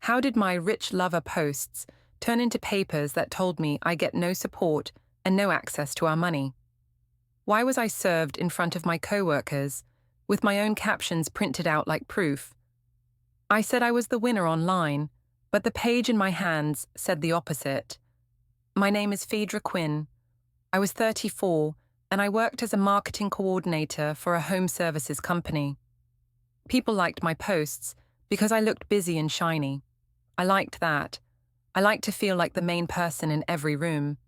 How did my rich lover posts turn into papers that told me I get no support and no access to our money? Why was I served in front of my coworkers with my own captions printed out like proof? I said I was the winner online, but the page in my hands said the opposite. My name is Phaedra Quinn. I was 34 and I worked as a marketing coordinator for a home services company. People liked my posts because I looked busy and shiny. I liked that. I liked to feel like the main person in every room.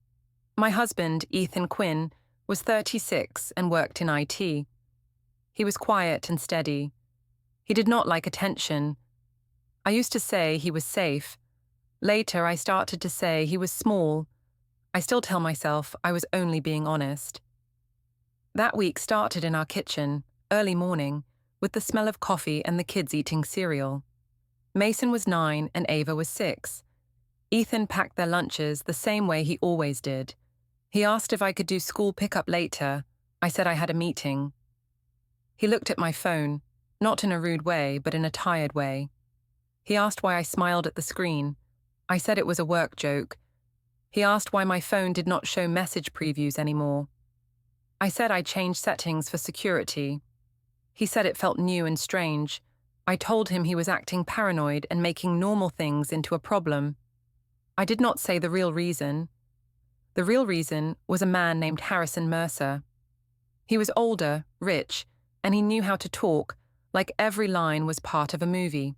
My husband, Ethan Quinn, was 36 and worked in IT. He was quiet and steady. He did not like attention. I used to say he was safe. Later, I started to say he was small. I still tell myself I was only being honest. That week started in our kitchen, early morning, with the smell of coffee and the kids eating cereal. Mason was 9 and Ava was 6. Ethan packed their lunches the same way he always did. He asked if I could do school pickup later. I said I had a meeting. He looked at my phone, not in a rude way, but in a tired way. He asked why I smiled at the screen. I said it was a work joke. He asked why my phone did not show message previews anymore. I said I changed settings for security. He said it felt new and strange. I told him he was acting paranoid and making normal things into a problem. I did not say the real reason. The real reason was a man named Harrison Mercer. He was older, rich, and he knew how to talk, like every line was part of a movie.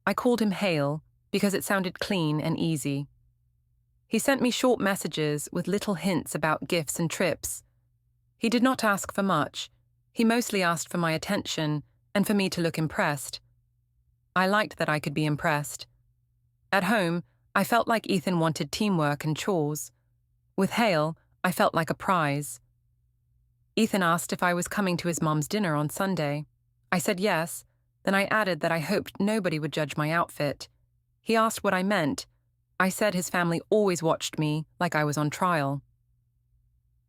I called him Hale because it sounded clean and easy. He sent me short messages with little hints about gifts and trips. He did not ask for much. He mostly asked for my attention and for me to look impressed. I liked that I could be impressed. At home, I felt like Ethan wanted teamwork and chores. With Hale, I felt like a prize. Ethan asked if I was coming to his mom's dinner on Sunday. I said yes, then I added that I hoped nobody would judge my outfit. He asked what I meant. I said his family always watched me like I was on trial.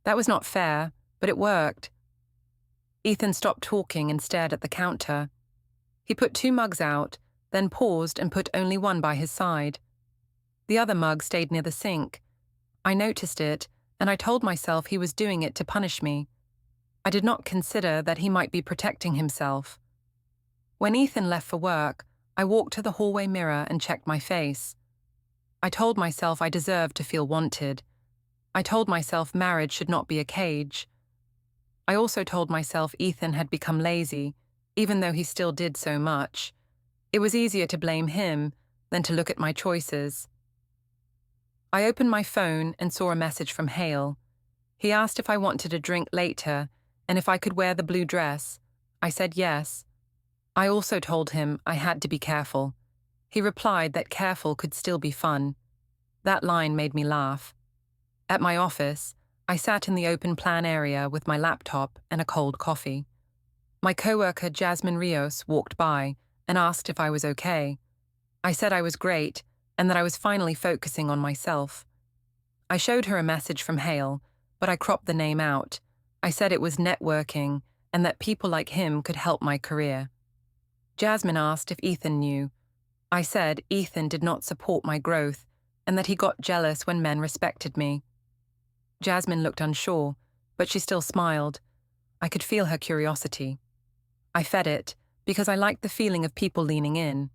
That was not fair, but it worked. Ethan stopped talking and stared at the counter. He put 2 mugs out, then paused and put only one by his side. The other mug stayed near the sink. I noticed it, and I told myself he was doing it to punish me. I did not consider that he might be protecting himself. When Ethan left for work, I walked to the hallway mirror and checked my face. I told myself I deserved to feel wanted. I told myself marriage should not be a cage. I also told myself Ethan had become lazy, even though he still did so much. It was easier to blame him than to look at my choices. I opened my phone and saw a message from Hale. He asked if I wanted a drink later and if I could wear the blue dress. I said yes. I also told him I had to be careful. He replied that careful could still be fun. That line made me laugh. At my office, I sat in the open plan area with my laptop and a cold coffee. My coworker Jasmine Rios walked by and asked if I was okay. I said I was great and that I was finally focusing on myself. I showed her a message from Hale, but I cropped the name out. I said it was networking and that people like him could help my career. Jasmine asked if Ethan knew. I said Ethan did not support my growth and that he got jealous when men respected me. Jasmine looked unsure, but she still smiled. I could feel her curiosity. I fed it because I liked the feeling of people leaning in.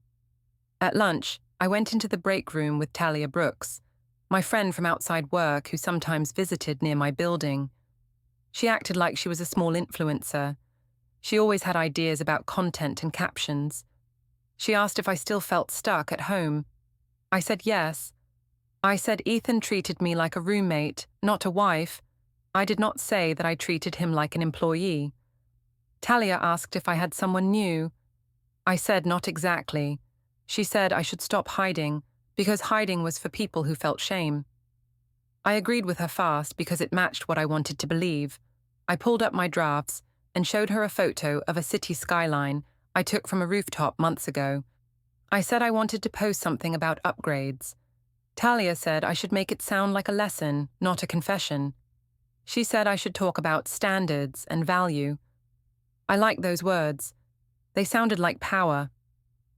At lunch, I went into the break room with Talia Brooks, my friend from outside work who sometimes visited near my building. She acted like she was a small influencer. She always had ideas about content and captions. She asked if I still felt stuck at home. I said yes. I said Ethan treated me like a roommate, not a wife. I did not say that I treated him like an employee. Talia asked if I had someone new. I said not exactly. She said I should stop hiding, because hiding was for people who felt shame. I agreed with her fast because it matched what I wanted to believe. I pulled up my drafts and showed her a photo of a city skyline I took from a rooftop months ago. I said I wanted to post something about upgrades. Talia said I should make it sound like a lesson, not a confession. She said I should talk about standards and value. I liked those words. They sounded like power.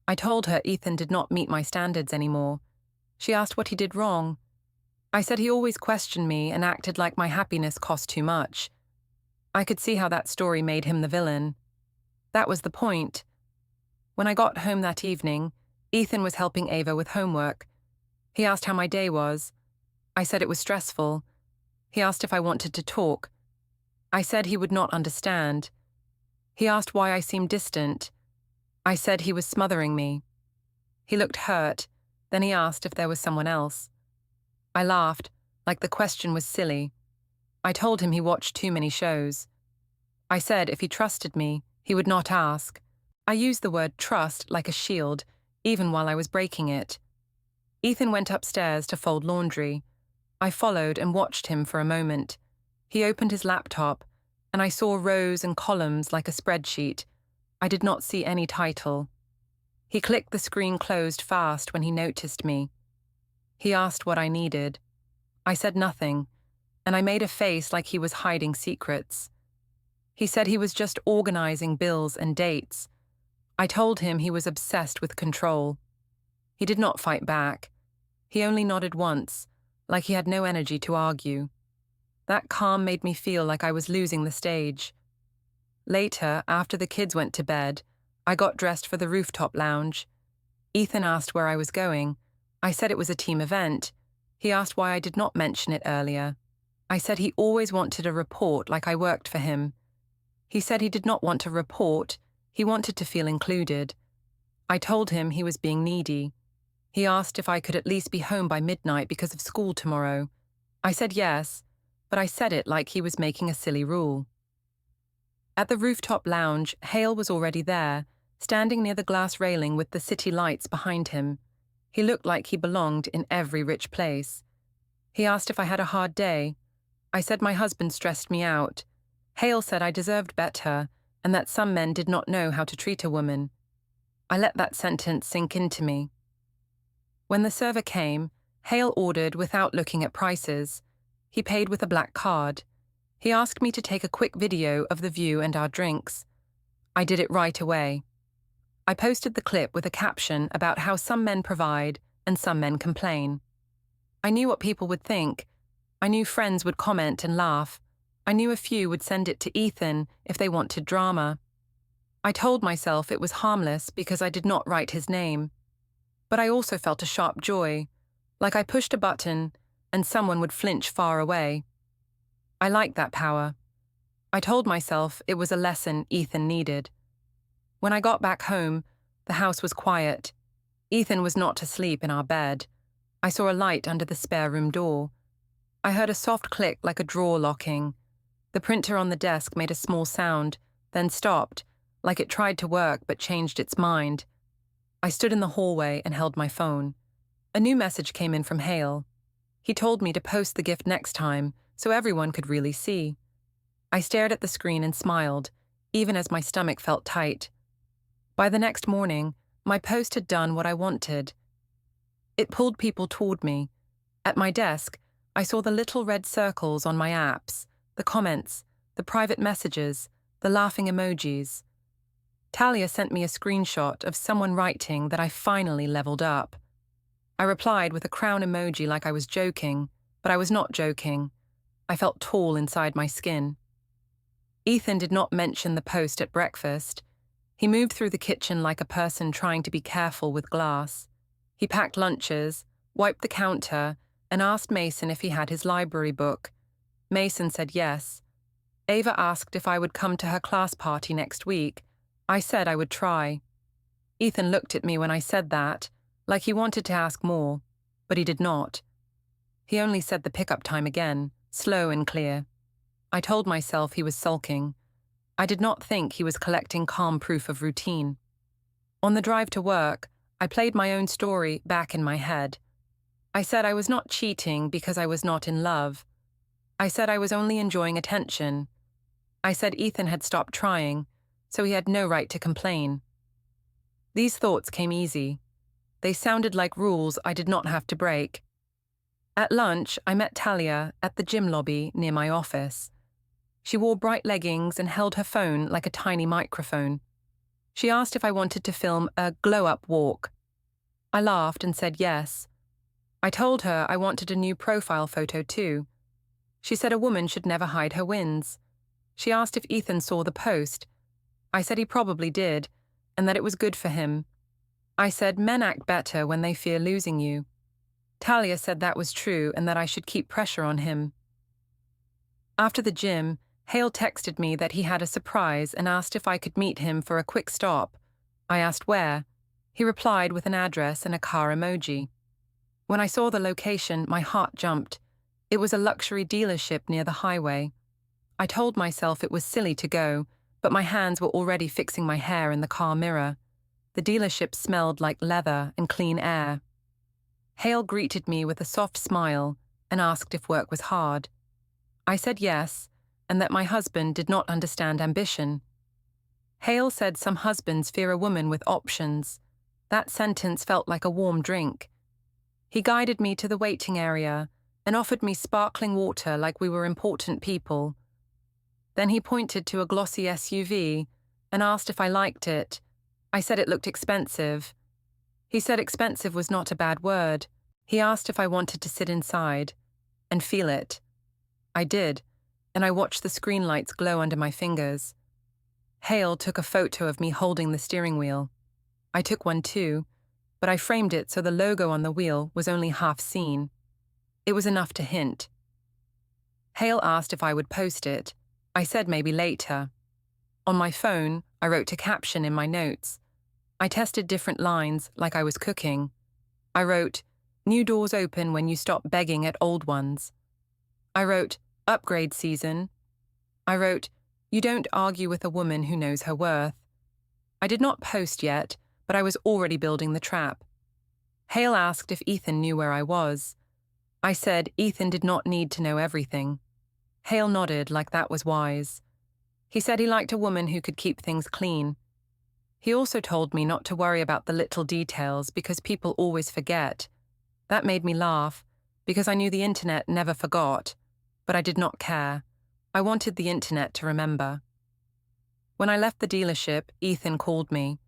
I told her Ethan did not meet my standards anymore. She asked what he did wrong. I said he always questioned me and acted like my happiness cost too much. I could see how that story made him the villain. That was the point. When I got home that evening, Ethan was helping Ava with homework. He asked how my day was. I said it was stressful. He asked if I wanted to talk. I said he would not understand. He asked why I seemed distant. I said he was smothering me. He looked hurt. Then he asked if there was someone else. I laughed, like the question was silly. I told him he watched too many shows. I said if he trusted me, he would not ask. I used the word trust like a shield, even while I was breaking it. Ethan went upstairs to fold laundry. I followed and watched him for a moment. He opened his laptop, and I saw rows and columns like a spreadsheet. I did not see any title. He clicked the screen closed fast when he noticed me. He asked what I needed. I said nothing, and I made a face like he was hiding secrets. He said he was just organizing bills and dates. I told him he was obsessed with control. He did not fight back. He only nodded once, like he had no energy to argue. That calm made me feel like I was losing the stage. Later, after the kids went to bed, I got dressed for the rooftop lounge. Ethan asked where I was going. I said it was a team event. He asked why I did not mention it earlier. I said he always wanted a report like I worked for him. He said he did not want a report. He wanted to feel included. I told him he was being needy. He asked if I could at least be home by midnight because of school tomorrow. I said yes, but I said it like he was making a silly rule. At the rooftop lounge, Hale was already there, standing near the glass railing with the city lights behind him. He looked like he belonged in every rich place. He asked if I had a hard day. I said my husband stressed me out. Hale said I deserved better, and that some men did not know how to treat a woman. I let that sentence sink into me. When the server came, Hale ordered without looking at prices. He paid with a black card. He asked me to take a quick video of the view and our drinks. I did it right away. I posted the clip with a caption about how some men provide and some men complain. I knew what people would think. I knew friends would comment and laugh. I knew a few would send it to Ethan if they wanted drama. I told myself it was harmless because I did not write his name. But I also felt a sharp joy, like I pushed a button and someone would flinch far away. I liked that power. I told myself it was a lesson Ethan needed. When I got back home, the house was quiet. Ethan was not asleep in our bed. I saw a light under the spare room door. I heard a soft click like a drawer locking. The printer on the desk made a small sound, then stopped, like it tried to work but changed its mind. I stood in the hallway and held my phone. A new message came in from Hale. He told me to post the gift next time so everyone could really see. I stared at the screen and smiled, even as my stomach felt tight. By the next morning, my post had done what I wanted. It pulled people toward me. At my desk, I saw the little red circles on my apps, the comments, the private messages, the laughing emojis. Talia sent me a screenshot of someone writing that I finally leveled up. I replied with a crown emoji like I was joking, but I was not joking. I felt tall inside my skin. Ethan did not mention the post at breakfast. He moved through the kitchen like a person trying to be careful with glass. He packed lunches, wiped the counter, and asked Mason if he had his library book. Mason said yes. Ava asked if I would come to her class party next week. I said I would try. Ethan looked at me when I said that, like he wanted to ask more, but he did not. He only said the pickup time again, slow and clear. I told myself he was sulking. I did not think he was collecting calm proof of routine. On the drive to work, I played my own story back in my head. I said I was not cheating because I was not in love. I said I was only enjoying attention. I said Ethan had stopped trying, so he had no right to complain. These thoughts came easy. They sounded like rules I did not have to break. At lunch, I met Talia at the gym lobby near my office. She wore bright leggings and held her phone like a tiny microphone. She asked if I wanted to film a glow-up walk. I laughed and said yes. I told her I wanted a new profile photo too. She said a woman should never hide her wins. She asked if Ethan saw the post. I said he probably did, and that it was good for him. I said men act better when they fear losing you. Talia said that was true and that I should keep pressure on him. After the gym, Hale texted me that he had a surprise and asked if I could meet him for a quick stop. I asked where. He replied with an address and a car emoji. When I saw the location, my heart jumped. It was a luxury dealership near the highway. I told myself it was silly to go, but my hands were already fixing my hair in the car mirror. The dealership smelled like leather and clean air. Hale greeted me with a soft smile and asked if work was hard. I said yes, and that my husband did not understand ambition. Hale said some husbands fear a woman with options. That sentence felt like a warm drink. He guided me to the waiting area and offered me sparkling water like we were important people. Then he pointed to a glossy SUV and asked if I liked it. I said it looked expensive. He said expensive was not a bad word. He asked if I wanted to sit inside and feel it. I did, and I watched the screen lights glow under my fingers. Hale took a photo of me holding the steering wheel. I took one too, but I framed it so the logo on the wheel was only half seen. It was enough to hint. Hale asked if I would post it. I said maybe later. On my phone, I wrote a caption in my notes. I tested different lines like I was cooking. I wrote, "New doors open when you stop begging at old ones." I wrote, "Upgrade season." I wrote, "You don't argue with a woman who knows her worth." I did not post yet, but I was already building the trap. Hale asked if Ethan knew where I was. I said Ethan did not need to know everything. Hale nodded like that was wise. He said he liked a woman who could keep things clean. He also told me not to worry about the little details because people always forget. That made me laugh, because I knew the internet never forgot, but I did not care. I wanted the internet to remember. When I left the dealership, Ethan called me.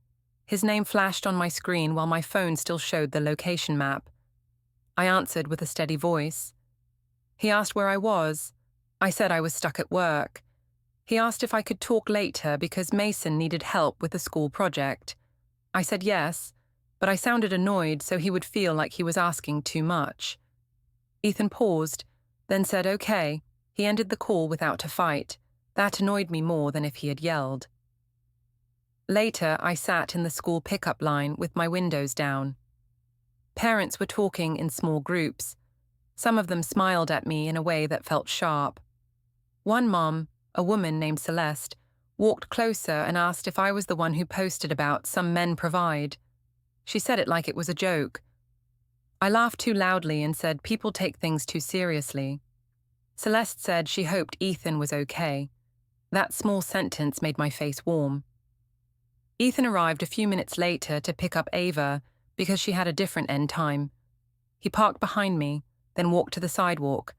His name flashed on my screen while my phone still showed the location map. I answered with a steady voice. He asked where I was. I said I was stuck at work. He asked if I could talk later because Mason needed help with a school project. I said yes, but I sounded annoyed so he would feel like he was asking too much. Ethan paused, then said okay. He ended the call without a fight. That annoyed me more than if he had yelled. Later, I sat in the school pickup line with my windows down. Parents were talking in small groups. Some of them smiled at me in a way that felt sharp. One mom, a woman named Celeste, walked closer and asked if I was the one who posted about some men provide. She said it like it was a joke. I laughed too loudly and said people take things too seriously. Celeste said she hoped Ethan was okay. That small sentence made my face warm. Ethan arrived a few minutes later to pick up Ava because she had a different end time. He parked behind me, then walked to the sidewalk.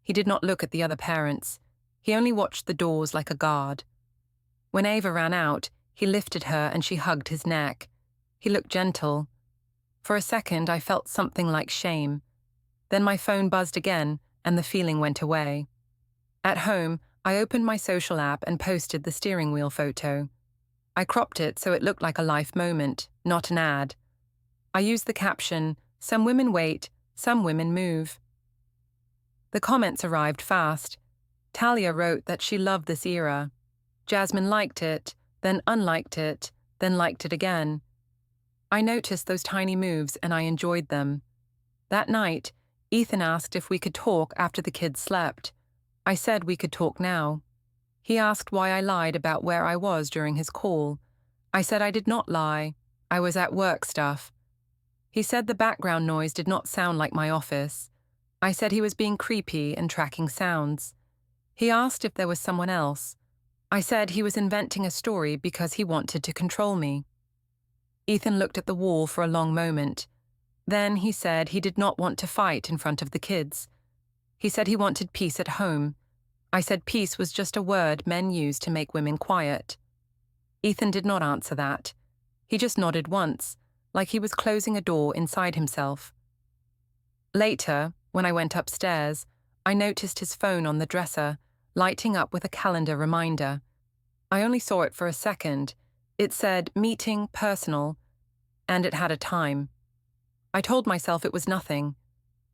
He did not look at the other parents. He only watched the doors like a guard. When Ava ran out, he lifted her and she hugged his neck. He looked gentle. For a second, I felt something like shame. Then my phone buzzed again, and the feeling went away. At home, I opened my social app and posted the steering wheel photo. I cropped it so it looked like a life moment, not an ad. I used the caption, "Some women wait, some women move." The comments arrived fast. Talia wrote that she loved this era. Jasmine liked it, then unliked it, then liked it again. I noticed those tiny moves and I enjoyed them. That night, Ethan asked if we could talk after the kids slept. I said we could talk now. He asked why I lied about where I was during his call. I said I did not lie. I was at work stuff. He said the background noise did not sound like my office. I said he was being creepy and tracking sounds. He asked if there was someone else. I said he was inventing a story because he wanted to control me. Ethan looked at the wall for a long moment. Then he said he did not want to fight in front of the kids. He said he wanted peace at home. I said peace was just a word men use to make women quiet. Ethan did not answer that. He just nodded once, like he was closing a door inside himself. Later, when I went upstairs, I noticed his phone on the dresser, lighting up with a calendar reminder. I only saw it for a second. It said, "Meeting, personal," and it had a time. I told myself it was nothing.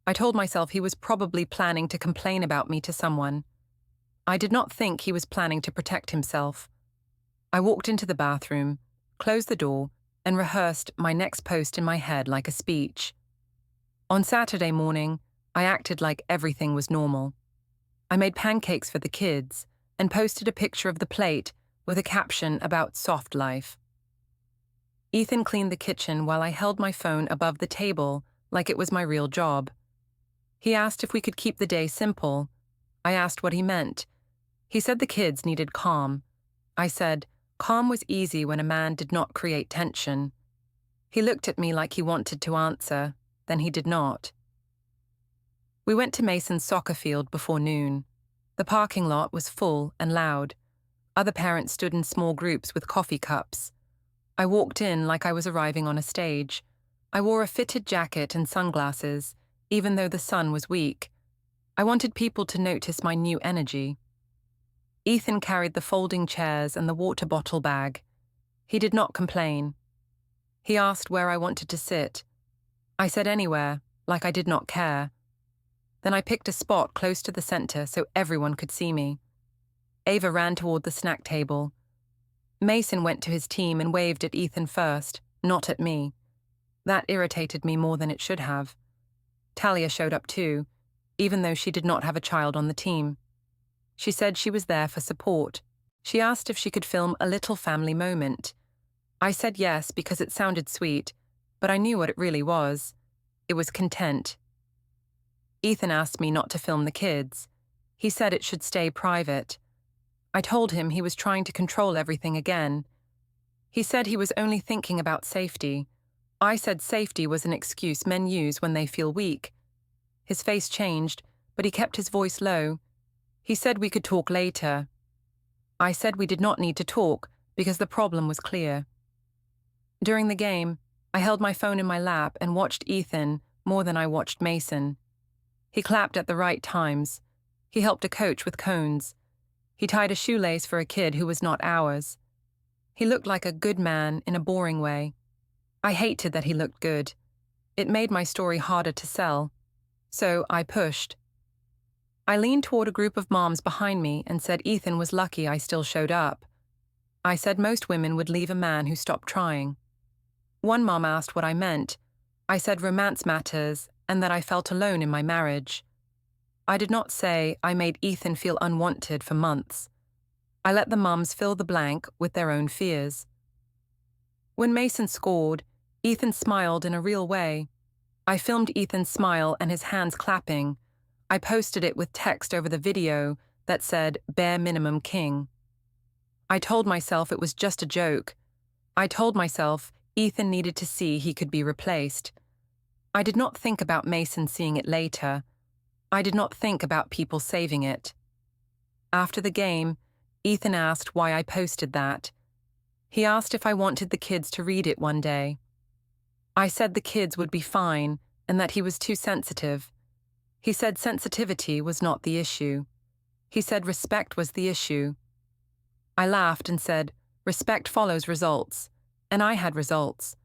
I told myself he was probably planning to complain about me to someone. I did not think he was planning to protect himself. I walked into the bathroom, closed the door, and rehearsed my next post in my head like a speech. On Saturday morning, I acted like everything was normal. I made pancakes for the kids and posted a picture of the plate with a caption about soft life. Ethan cleaned the kitchen while I held my phone above the table like it was my real job. He asked if we could keep the day simple. I asked what he meant. He said the kids needed calm. I said, calm was easy when a man did not create tension. He looked at me like he wanted to answer, then he did not. We went to Mason's soccer field before noon. The parking lot was full and loud. Other parents stood in small groups with coffee cups. I walked in like I was arriving on a stage. I wore a fitted jacket and sunglasses, even though the sun was weak. I wanted people to notice my new energy. Ethan carried the folding chairs and the water bottle bag. He did not complain. He asked where I wanted to sit. I said anywhere, like I did not care. Then I picked a spot close to the center so everyone could see me. Ava ran toward the snack table. Mason went to his team and waved at Ethan first, not at me. That irritated me more than it should have. Talia showed up too, even though she did not have a child on the team. She said she was there for support. She asked if she could film a little family moment. I said yes because it sounded sweet, but I knew what it really was. It was content. Ethan asked me not to film the kids. He said it should stay private. I told him he was trying to control everything again. He said he was only thinking about safety. I said safety was an excuse men use when they feel weak. His face changed, but he kept his voice low. He said we could talk later. I said we did not need to talk because the problem was clear. During the game, I held my phone in my lap and watched Ethan more than I watched Mason. He clapped at the right times. He helped a coach with cones. He tied a shoelace for a kid who was not ours. He looked like a good man in a boring way. I hated that he looked good. It made my story harder to sell. So I pushed. I leaned toward a group of moms behind me and said Ethan was lucky I still showed up. I said most women would leave a man who stopped trying. One mom asked what I meant. I said romance matters and that I felt alone in my marriage. I did not say I made Ethan feel unwanted for months. I let the moms fill the blank with their own fears. When Mason scored, Ethan smiled in a real way. I filmed Ethan's smile and his hands clapping. I posted it with text over the video that said, "Bare minimum king." I told myself it was just a joke. I told myself Ethan needed to see he could be replaced. I did not think about Mason seeing it later. I did not think about people saving it. After the game, Ethan asked why I posted that. He asked if I wanted the kids to read it one day. I said the kids would be fine and that he was too sensitive. He said sensitivity was not the issue. He said respect was the issue. I laughed and said, respect follows results, and I had results.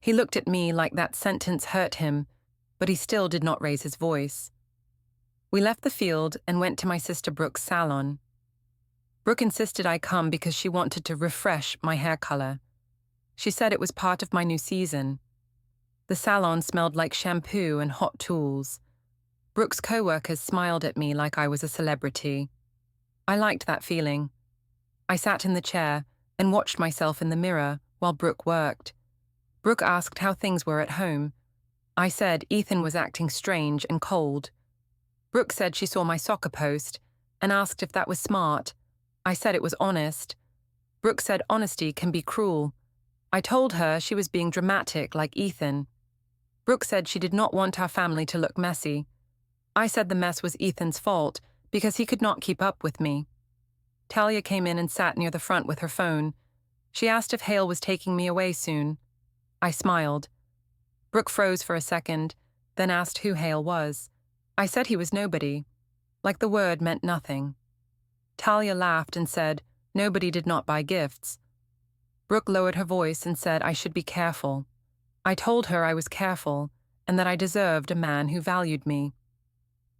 He looked at me like that sentence hurt him, but he still did not raise his voice. We left the field and went to my sister Brooke's salon. Brooke insisted I come because she wanted to refresh my hair color. She said it was part of my new season. The salon smelled like shampoo and hot tools. Brooke's coworkers smiled at me like I was a celebrity. I liked that feeling. I sat in the chair and watched myself in the mirror while Brooke worked. Brooke asked how things were at home. I said Ethan was acting strange and cold. Brooke said she saw my soccer post and asked if that was smart. I said it was honest. Brooke said honesty can be cruel. I told her she was being dramatic like Ethan. Brooke said she did not want our family to look messy. I said the mess was Ethan's fault because he could not keep up with me. Talia came in and sat near the front with her phone. She asked if Hale was taking me away soon. I smiled. Brooke froze for a second, then asked who Hale was. I said he was nobody, like the word meant nothing. Talia laughed and said nobody did not buy gifts. Brooke lowered her voice and said I should be careful. I told her I was careful and that I deserved a man who valued me.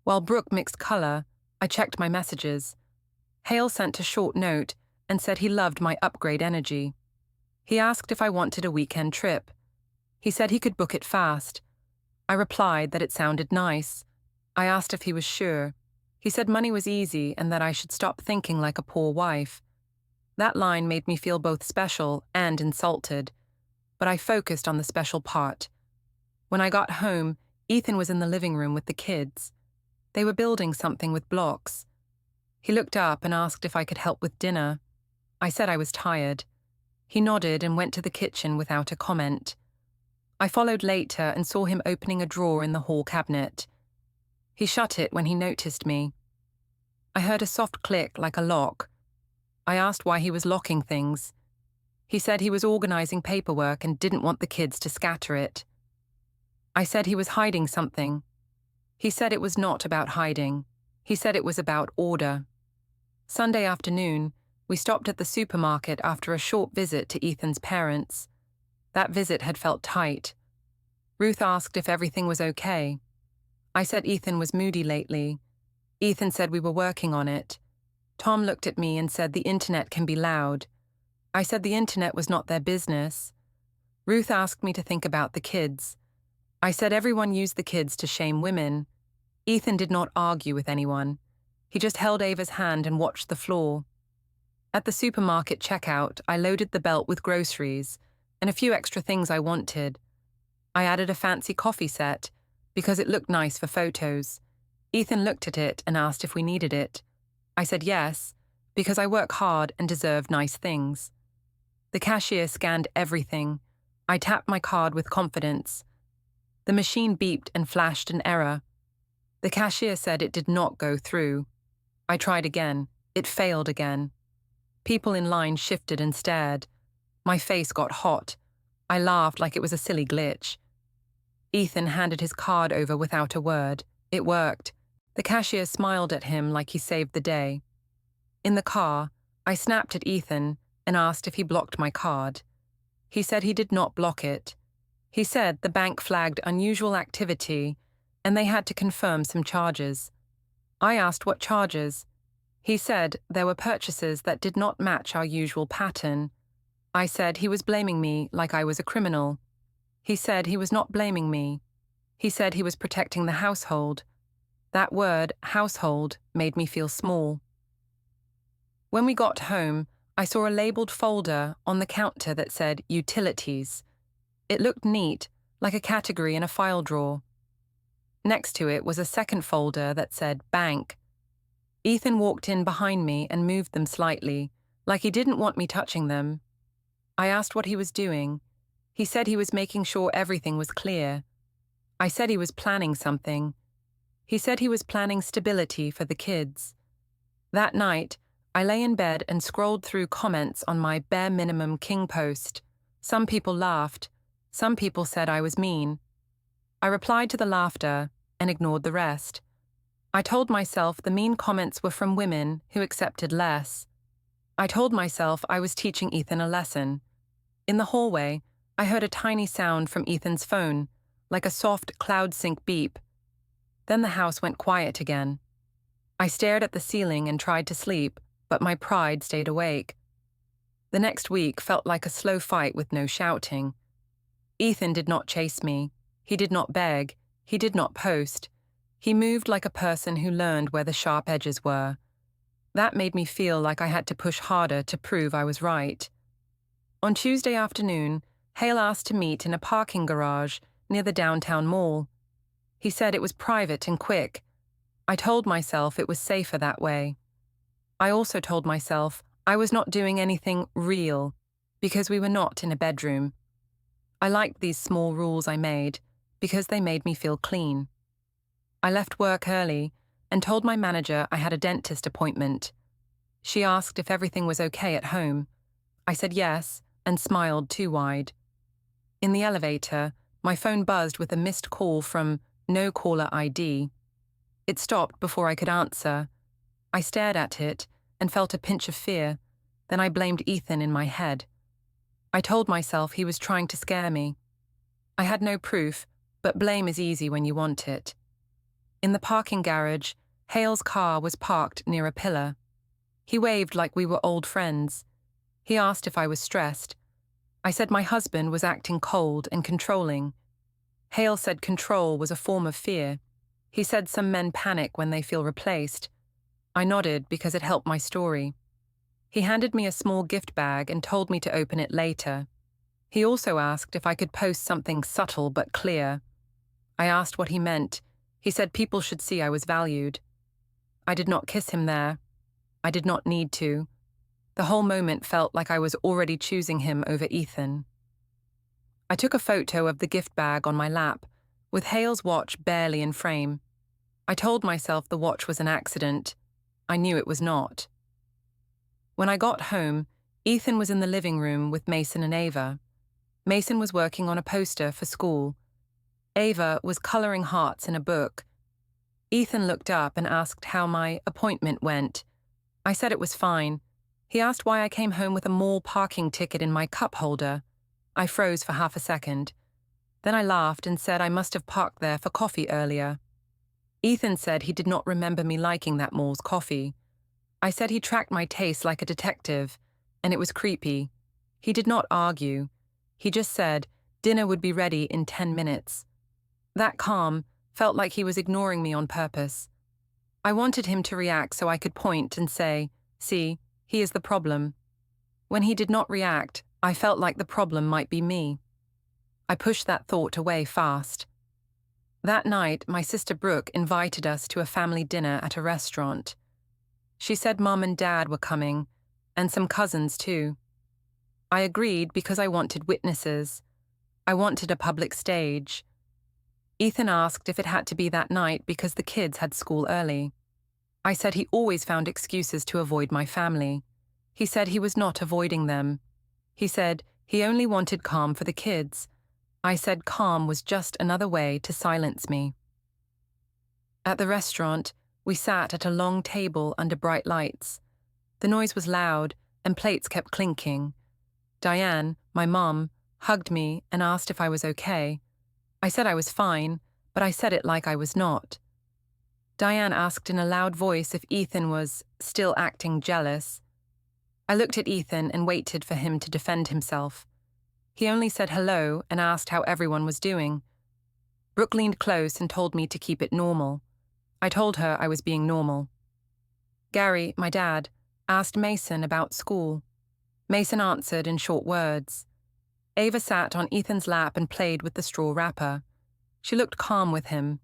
While Brooke mixed color, I checked my messages. Hale sent a short note and said he loved my upgrade energy. He asked if I wanted a weekend trip. He said he could book it fast. I replied that it sounded nice. I asked if he was sure. He said money was easy and that I should stop thinking like a poor wife. That line made me feel both special and insulted, but I focused on the special part. When I got home, Ethan was in the living room with the kids. They were building something with blocks. He looked up and asked if I could help with dinner. I said I was tired. He nodded and went to the kitchen without a comment. I followed later and saw him opening a drawer in the hall cabinet. He shut it when he noticed me. I heard a soft click like a lock. I asked why he was locking things. He said he was organizing paperwork and didn't want the kids to scatter it. I said he was hiding something. He said it was not about hiding. He said it was about order. Sunday afternoon, we stopped at the supermarket after a short visit to Ethan's parents. That visit had felt tight. Ruth asked if everything was okay. I said Ethan was moody lately. Ethan said we were working on it. Tom looked at me and said the internet can be loud. I said the internet was not their business. Ruth asked me to think about the kids. I said everyone used the kids to shame women. Ethan did not argue with anyone. He just held Ava's hand and watched the floor. At the supermarket checkout, I loaded the belt with groceries and a few extra things I wanted. I added a fancy coffee set because it looked nice for photos. Ethan looked at it and asked if we needed it. I said yes, because I work hard and deserve nice things. The cashier scanned everything. I tapped my card with confidence. The machine beeped and flashed an error. The cashier said it did not go through. I tried again. It failed again. People in line shifted and stared. My face got hot. I laughed like it was a silly glitch. Ethan handed his card over without a word. It worked. The cashier smiled at him like he saved the day. In the car, I snapped at Ethan and asked if he blocked my card. He said he did not block it. He said the bank flagged unusual activity and they had to confirm some charges. I asked what charges. He said there were purchases that did not match our usual pattern. I said he was blaming me like I was a criminal. He said he was not blaming me. He said he was protecting the household. That word, household, made me feel small. When we got home, I saw a labeled folder on the counter that said utilities. It looked neat, like a category in a file drawer. Next to it was a second folder that said bank. Ethan walked in behind me and moved them slightly, like he didn't want me touching them. I asked what he was doing. He said he was making sure everything was clear. I said he was planning something. He said he was planning stability for the kids. That night, I lay in bed and scrolled through comments on my bare minimum King post. Some people laughed. Some people said I was mean. I replied to the laughter and ignored the rest. I told myself the mean comments were from women who accepted less. I told myself I was teaching Ethan a lesson. In the hallway, I heard a tiny sound from Ethan's phone, like a soft cloud sync beep. Then the house went quiet again. I stared at the ceiling and tried to sleep, but my pride stayed awake. The next week felt like a slow fight with no shouting. Ethan did not chase me. He did not beg. He did not post. He moved like a person who learned where the sharp edges were. That made me feel like I had to push harder to prove I was right. On Tuesday afternoon, Hale asked to meet in a parking garage near the downtown mall. He said it was private and quick. I told myself it was safer that way. I also told myself I was not doing anything real because we were not in a bedroom. I liked these small rules I made because they made me feel clean. I left work early and told my manager I had a dentist appointment. She asked if everything was okay at home. I said yes and smiled too wide. In the elevator, my phone buzzed with a missed call from no caller ID. It stopped before I could answer. I stared at it and felt a pinch of fear. Then I blamed Ethan in my head. I told myself he was trying to scare me. I had no proof, but blame is easy when you want it. In the parking garage, Hale's car was parked near a pillar. He waved like we were old friends. He asked if I was stressed. I said my husband was acting cold and controlling. Hale said control was a form of fear. He said some men panic when they feel replaced. I nodded because it helped my story. He handed me a small gift bag and told me to open it later. He also asked if I could post something subtle but clear. I asked what he meant. He said people should see I was valued. I did not kiss him there. I did not need to. The whole moment felt like I was already choosing him over Ethan. I took a photo of the gift bag on my lap, with Hale's watch barely in frame. I told myself the watch was an accident. I knew it was not. When I got home, Ethan was in the living room with Mason and Ava. Mason was working on a poster for school. Ava was coloring hearts in a book. Ethan looked up and asked how my appointment went. I said it was fine. He asked why I came home with a mall parking ticket in my cup holder. I froze for half a second. Then I laughed and said I must have parked there for coffee earlier. Ethan said he did not remember me liking that mall's coffee. I said he tracked my taste like a detective, and it was creepy. He did not argue. He just said dinner would be ready in 10 minutes. That calm felt like he was ignoring me on purpose. I wanted him to react so I could point and say, "See, he is the problem." When he did not react, I felt like the problem might be me. I pushed that thought away fast. That night, my sister Brooke invited us to a family dinner at a restaurant. She said Mom and Dad were coming, and some cousins too. I agreed because I wanted witnesses. I wanted a public stage. Ethan asked if it had to be that night because the kids had school early. I said he always found excuses to avoid my family. He said he was not avoiding them. He said he only wanted calm for the kids. I said calm was just another way to silence me. At the restaurant, we sat at a long table under bright lights. The noise was loud, and plates kept clinking. Diane, my mom, hugged me and asked if I was okay. I said I was fine, but I said it like I was not. Diane asked in a loud voice if Ethan was still acting jealous. I looked at Ethan and waited for him to defend himself. He only said hello and asked how everyone was doing. Brooke leaned close and told me to keep it normal. I told her I was being normal. Gary, my dad, asked Mason about school. Mason answered in short words. Ava sat on Ethan's lap and played with the straw wrapper. She looked calm with him.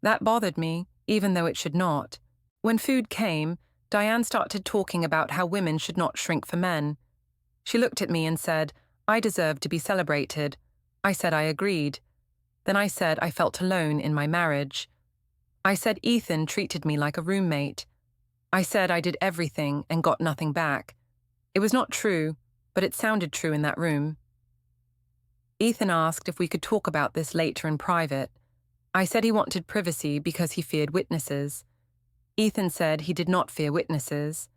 That bothered me, even though it should not. When food came, Diane started talking about how women should not shrink for men. She looked at me and said, I deserved to be celebrated. I said I agreed. Then I said I felt alone in my marriage. I said Ethan treated me like a roommate. I said I did everything and got nothing back. It was not true, but it sounded true in that room. Ethan asked if we could talk about this later in private. I said he wanted privacy because he feared witnesses. Ethan said he did not fear witnesses.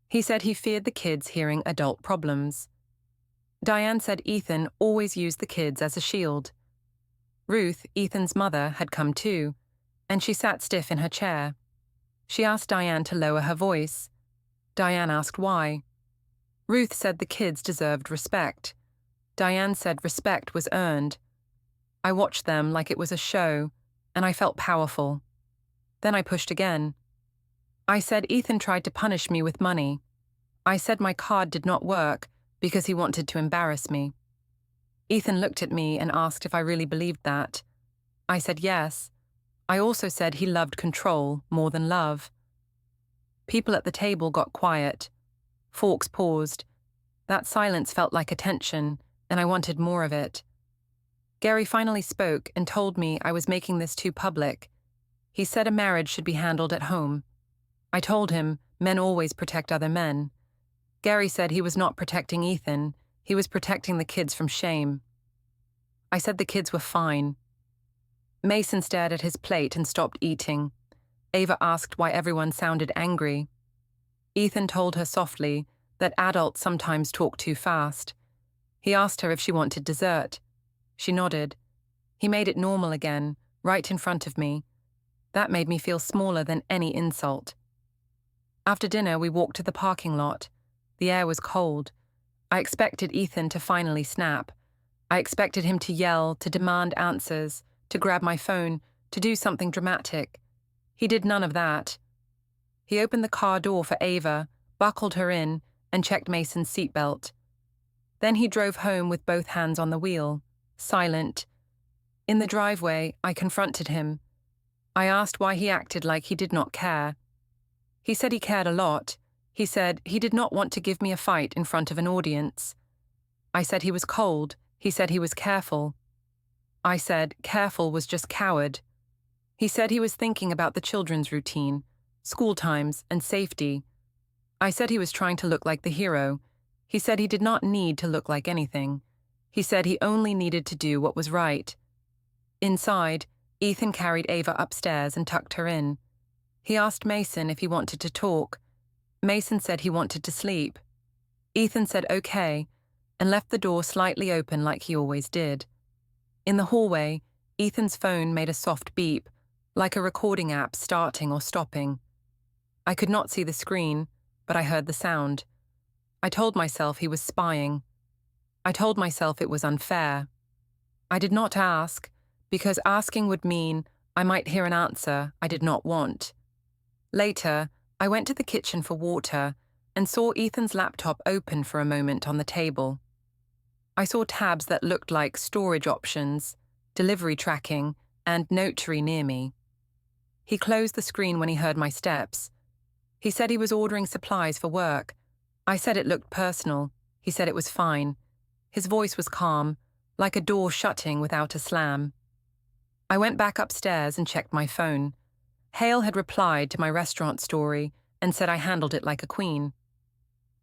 He said he feared the kids hearing adult problems. Diane said Ethan always used the kids as a shield. Ruth, Ethan's mother, had come too, and she sat stiff in her chair. She asked Diane to lower her voice. Diane asked why. Ruth said the kids deserved respect. Diane said respect was earned. I watched them like it was a show, and I felt powerful. Then I pushed again. I said Ethan tried to punish me with money. I said my card did not work because he wanted to embarrass me. Ethan looked at me and asked if I really believed that. I said yes. I also said he loved control more than love. People at the table got quiet. Forks paused. That silence felt like attention, and I wanted more of it. Gary finally spoke and told me I was making this too public. He said a marriage should be handled at home. I told him men always protect other men. Gary said he was not protecting Ethan, he was protecting the kids from shame. I said the kids were fine. Mason stared at his plate and stopped eating. Ava asked why everyone sounded angry. Ethan told her softly that adults sometimes talk too fast. He asked her if she wanted dessert. She nodded. He made it normal again, right in front of me. That made me feel smaller than any insult. After dinner, we walked to the parking lot. The air was cold. I expected Ethan to finally snap. I expected him to yell, to demand answers, to grab my phone, to do something dramatic. He did none of that. He opened the car door for Ava, buckled her in, and checked Mason's seatbelt. Then he drove home with both hands on the wheel, silent. In the driveway, I confronted him. I asked why he acted like he did not care. He said he cared a lot. He said he did not want to give me a fight in front of an audience. I said he was cold. He said he was careful. I said careful was just coward. He said he was thinking about the children's routine, school times, and safety. I said he was trying to look like the hero. He said he did not need to look like anything. He said he only needed to do what was right. Inside, Ethan carried Ava upstairs and tucked her in. He asked Mason if he wanted to talk. Mason said he wanted to sleep. Ethan said okay, and left the door slightly open like he always did. In the hallway, Ethan's phone made a soft beep, like a recording app starting or stopping. I could not see the screen, but I heard the sound. I told myself he was spying. I told myself it was unfair. I did not ask, because asking would mean I might hear an answer I did not want. Later, I went to the kitchen for water and saw Ethan's laptop open for a moment on the table. I saw tabs that looked like storage options, delivery tracking, and notary near me. He closed the screen when he heard my steps. He said he was ordering supplies for work. I said it looked personal. He said it was fine. His voice was calm, like a door shutting without a slam. I went back upstairs and checked my phone. Hale had replied to my restaurant story and said I handled it like a queen.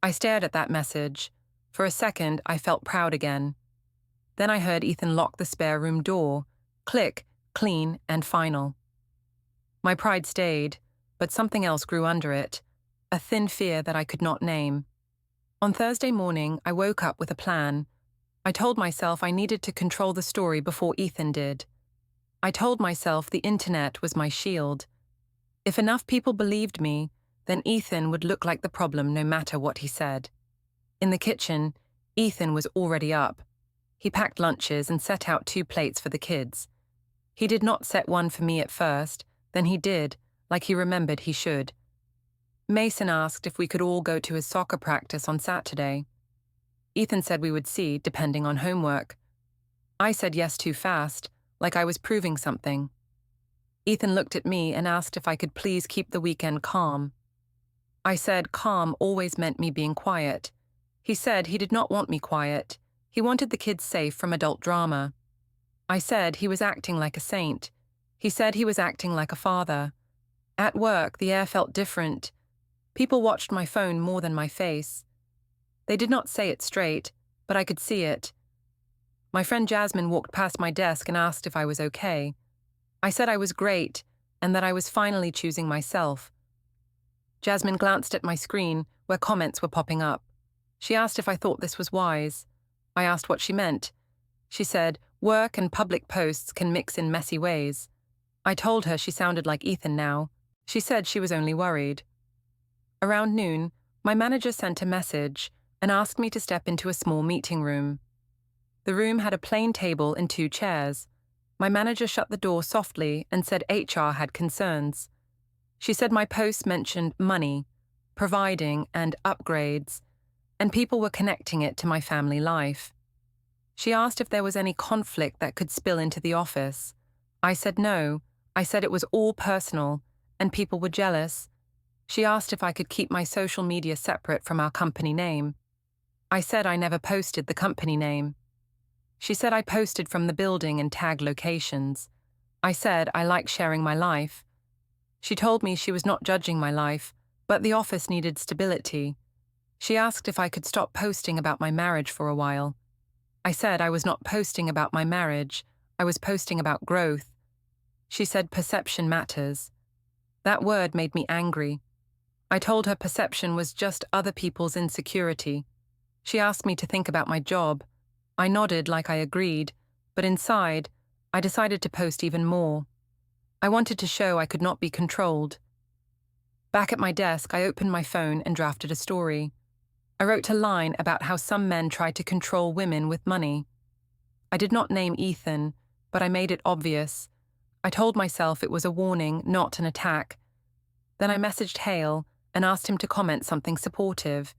I stared at that message. For a second, I felt proud again. Then I heard Ethan lock the spare room door. Click, clean, and final. My pride stayed, but something else grew under it, a thin fear that I could not name. On Thursday morning, I woke up with a plan. I told myself I needed to control the story before Ethan did. I told myself the internet was my shield. If enough people believed me, then Ethan would look like the problem no matter what he said. In the kitchen, Ethan was already up. He packed lunches and set out 2 plates for the kids. He did not set one for me at first, then he did, like he remembered he should. Mason asked if we could all go to his soccer practice on Saturday. Ethan said we would see, depending on homework. I said yes too fast, like I was proving something. Ethan looked at me and asked if I could please keep the weekend calm. I said calm always meant me being quiet. He said he did not want me quiet. He wanted the kids safe from adult drama. I said he was acting like a saint. He said he was acting like a father. At work, the air felt different. People watched my phone more than my face. They did not say it straight, but I could see it. My friend Jasmine walked past my desk and asked if I was okay. I said I was great and that I was finally choosing myself. Jasmine glanced at my screen, where comments were popping up. She asked if I thought this was wise. I asked what she meant. She said, work and public posts can mix in messy ways. I told her she sounded like Ethan now. She said she was only worried. Around noon, my manager sent a message and asked me to step into a small meeting room. The room had a plain table and 2 chairs. My manager shut the door softly and said HR had concerns. She said my post mentioned money, providing, and upgrades, and people were connecting it to my family life. She asked if there was any conflict that could spill into the office. I said no. I said it was all personal, and people were jealous. She asked if I could keep my social media separate from our company name. I said I never posted the company name. She said I posted from the building and tagged locations. I said I like sharing my life. She told me she was not judging my life, but the office needed stability. She asked if I could stop posting about my marriage for a while. I said I was not posting about my marriage, I was posting about growth. She said perception matters. That word made me angry. I told her perception was just other people's insecurity. She asked me to think about my job. I nodded like I agreed, but inside, I decided to post even more. I wanted to show I could not be controlled. Back at my desk, I opened my phone and drafted a story. I wrote a line about how some men try to control women with money. I did not name Ethan, but I made it obvious. I told myself it was a warning, not an attack. Then I messaged Hale and asked him to comment something supportive.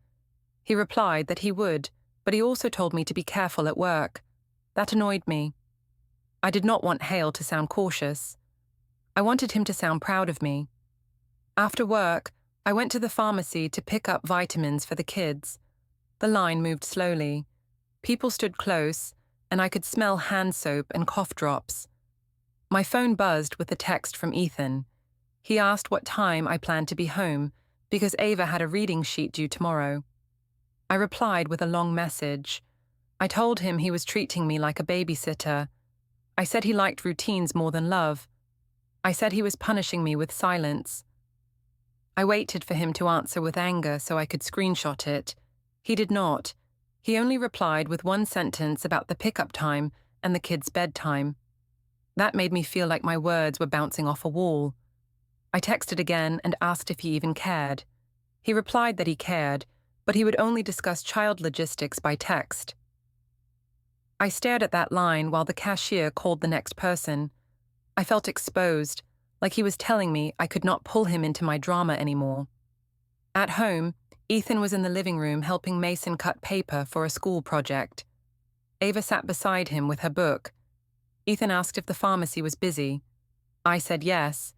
He replied that he would, but he also told me to be careful at work. That annoyed me. I did not want Hale to sound cautious. I wanted him to sound proud of me. After work, I went to the pharmacy to pick up vitamins for the kids. The line moved slowly. People stood close, and I could smell hand soap and cough drops. My phone buzzed with a text from Ethan. He asked what time I planned to be home, because Ava had a reading sheet due tomorrow. I replied with a long message. I told him he was treating me like a babysitter. I said he liked routines more than love. I said he was punishing me with silence. I waited for him to answer with anger so I could screenshot it. He did not. He only replied with one sentence about the pickup time and the kids' bedtime. That made me feel like my words were bouncing off a wall. I texted again and asked if he even cared. He replied that he cared, but he would only discuss child logistics by text. I stared at that line while the cashier called the next person. I felt exposed, like he was telling me I could not pull him into my drama anymore. At home, Ethan was in the living room helping Mason cut paper for a school project. Ava sat beside him with her book. Ethan asked if the pharmacy was busy. I said yes.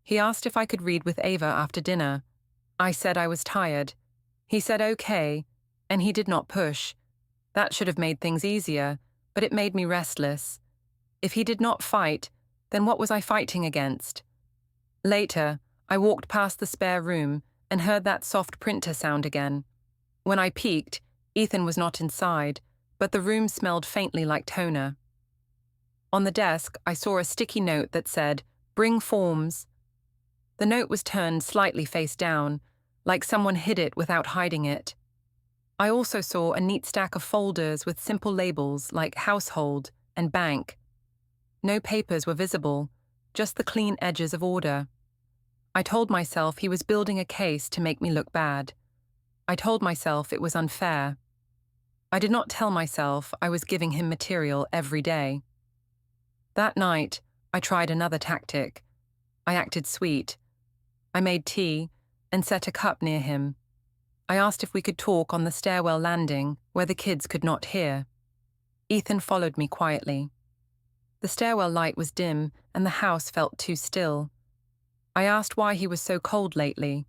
He asked if I could read with Ava after dinner. I said I was tired. He said okay, and he did not push. That should have made things easier, but it made me restless. If he did not fight, then what was I fighting against? Later, I walked past the spare room and heard that soft printer sound again. When I peeked, Ethan was not inside, but the room smelled faintly like toner. On the desk, I saw a sticky note that said, "Bring forms." The note was turned slightly face down, like someone hid it without hiding it. I also saw a neat stack of folders with simple labels like household and bank. No papers were visible, just the clean edges of order. I told myself he was building a case to make me look bad. I told myself it was unfair. I did not tell myself I was giving him material every day. That night, I tried another tactic. I acted sweet. I made tea and set a cup near him. I asked if we could talk on the stairwell landing where the kids could not hear. Ethan followed me quietly. The stairwell light was dim and the house felt too still. I asked why he was so cold lately.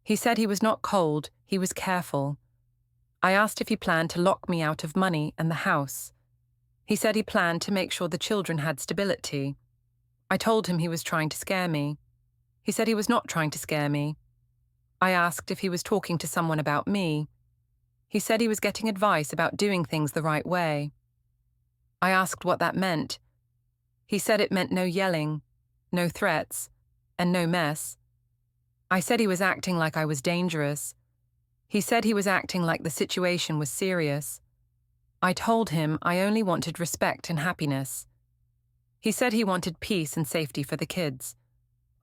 He said he was not cold, he was careful. I asked if he planned to lock me out of money and the house. He said he planned to make sure the children had stability. I told him he was trying to scare me. He said he was not trying to scare me. I asked if he was talking to someone about me. He said he was getting advice about doing things the right way. I asked what that meant. He said it meant no yelling, no threats, and no mess. I said he was acting like I was dangerous. He said he was acting like the situation was serious. I told him I only wanted respect and happiness. He said he wanted peace and safety for the kids.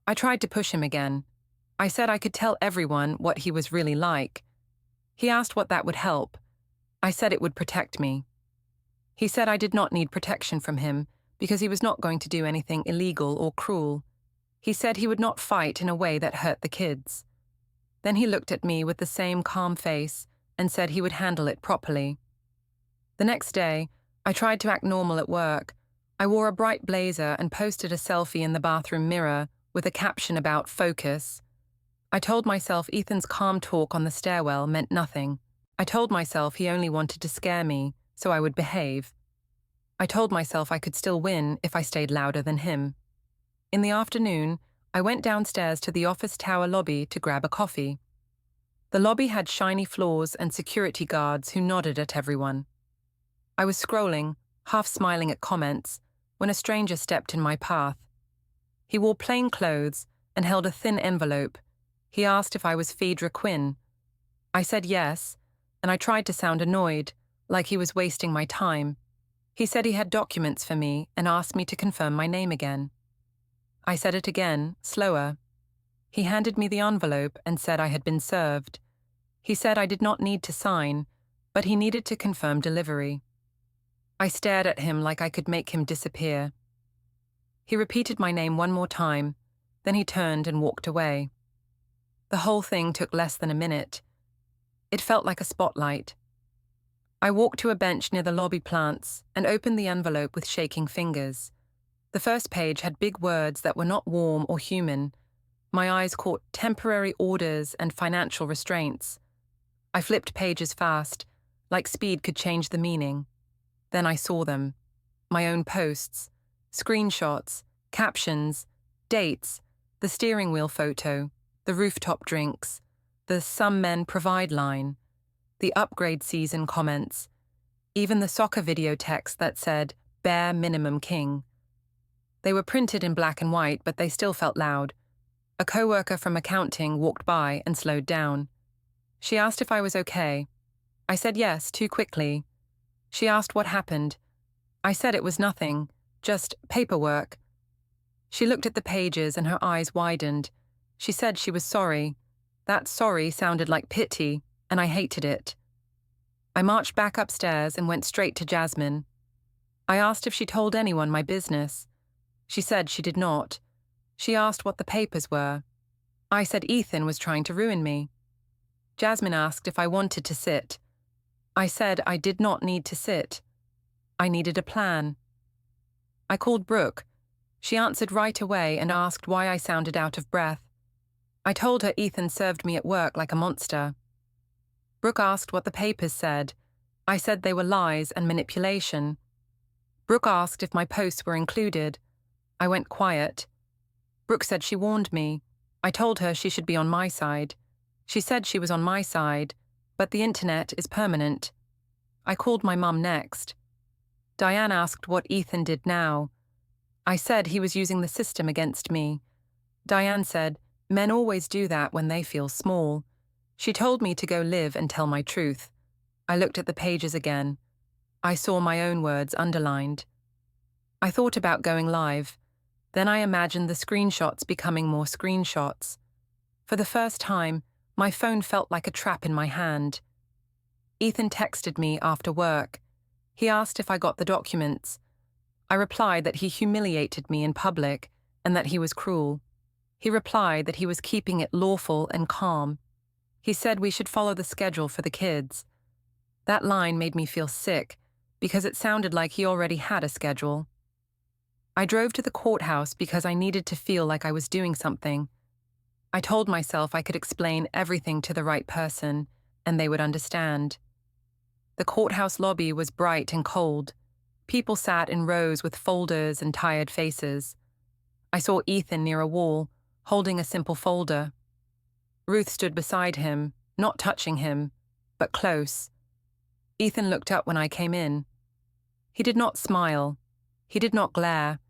I tried to push him again. I said I could tell everyone what he was really like. He asked what that would help. I said it would protect me. He said I did not need protection from him because he was not going to do anything illegal or cruel. He said he would not fight in a way that hurt the kids. Then he looked at me with the same calm face and said he would handle it properly. The next day, I tried to act normal at work. I wore a bright blazer and posted a selfie in the bathroom mirror with a caption about focus. I told myself Ethan's calm talk on the stairwell meant nothing. I told myself he only wanted to scare me, so I would behave. I told myself I could still win if I stayed louder than him. In the afternoon, I went downstairs to the office tower lobby to grab a coffee. The lobby had shiny floors and security guards who nodded at everyone. I was scrolling, half smiling at comments, when a stranger stepped in my path. He wore plain clothes and held a thin envelope. He asked if I was Phaedra Quinn. I said yes, and I tried to sound annoyed, like he was wasting my time. He said he had documents for me and asked me to confirm my name again. I said it again, slower. He handed me the envelope and said I had been served. He said I did not need to sign, but he needed to confirm delivery. I stared at him like I could make him disappear. He repeated my name one more time, then he turned and walked away. The whole thing took less than a minute. It felt like a spotlight. I walked to a bench near the lobby plants and opened the envelope with shaking fingers. The first page had big words that were not warm or human. My eyes caught temporary orders and financial restraints. I flipped pages fast, like speed could change the meaning. Then I saw them. My own posts, screenshots, captions, dates, the steering wheel photo, the rooftop drinks, the "some men provide" line, the upgrade season comments, even the soccer video text that said "bare minimum king." They were printed in black and white, but they still felt loud. A coworker from accounting walked by and slowed down. She asked if I was okay. I said yes, too quickly. She asked what happened. I said it was nothing, just paperwork. She looked at the pages and her eyes widened. She said she was sorry. That sorry sounded like pity, and I hated it. I marched back upstairs and went straight to Jasmine. I asked if she told anyone my business. She said she did not. She asked what the papers were. I said Ethan was trying to ruin me. Jasmine asked if I wanted to sit. I said I did not need to sit. I needed a plan. I called Brooke. She answered right away and asked why I sounded out of breath. I told her Ethan served me at work like a monster. Brooke asked what the papers said. I said they were lies and manipulation. Brooke asked if my posts were included. I went quiet. Brooke said she warned me. I told her she should be on my side. She said she was on my side, but the internet is permanent. I called my mum next. Diane asked what Ethan did now. I said he was using the system against me. Diane said, men always do that when they feel small. She told me to go live and tell my truth. I looked at the pages again. I saw my own words underlined. I thought about going live. Then I imagined the screenshots becoming more screenshots. For the first time, my phone felt like a trap in my hand. Ethan texted me after work. He asked if I got the documents. I replied that he humiliated me in public and that he was cruel. He replied that he was keeping it lawful and calm. He said we should follow the schedule for the kids. That line made me feel sick because it sounded like he already had a schedule. I drove to the courthouse because I needed to feel like I was doing something. I told myself I could explain everything to the right person and they would understand. The courthouse lobby was bright and cold. People sat in rows with folders and tired faces. I saw Ethan near a wall, holding a simple folder. Ruth stood beside him, not touching him, but close. Ethan looked up when I came in. He did not smile. He did not glare.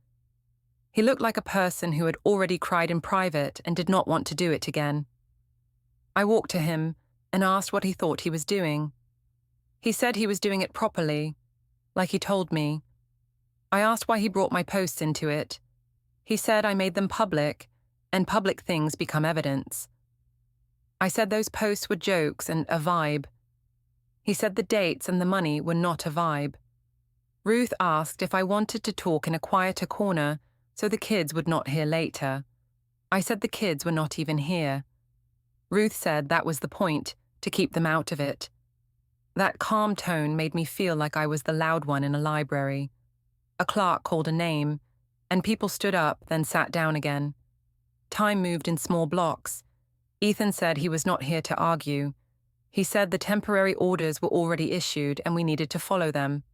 He looked like a person who had already cried in private and did not want to do it again. I walked to him and asked what he thought he was doing. He said he was doing it properly, like he told me. I asked why he brought my posts into it. He said I made them public, and public things become evidence. I said those posts were jokes and a vibe. He said the dates and the money were not a vibe. Ruth asked if I wanted to talk in a quieter corner so the kids would not hear later. I said the kids were not even here. Ruth said that was the point, to keep them out of it. That calm tone made me feel like I was the loud one in a library. A clerk called a name, and people stood up, then sat down again. Time moved in small blocks. Ethan said he was not here to argue. He said the temporary orders were already issued and we needed to follow them.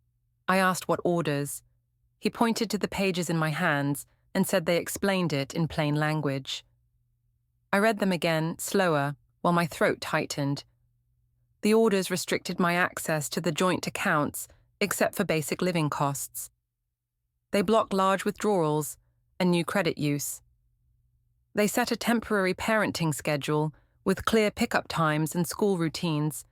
I asked what orders. He pointed to the pages in my hands and said they explained it in plain language. I read them again, slower, while my throat tightened. The orders restricted my access to the joint accounts except for basic living costs. They blocked large withdrawals and new credit use. They set a temporary parenting schedule with clear pickup times and school routines,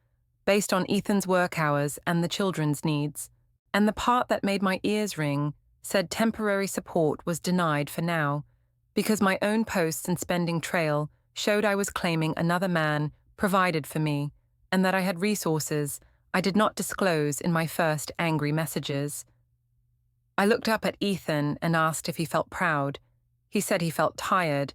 based on Ethan's work hours and the children's needs. And the part that made my ears ring said temporary support was denied for now, because my own posts and spending trail showed I was claiming another man provided for me, and that I had resources I did not disclose in my first angry messages. I looked up at Ethan and asked if he felt proud. He said he felt tired,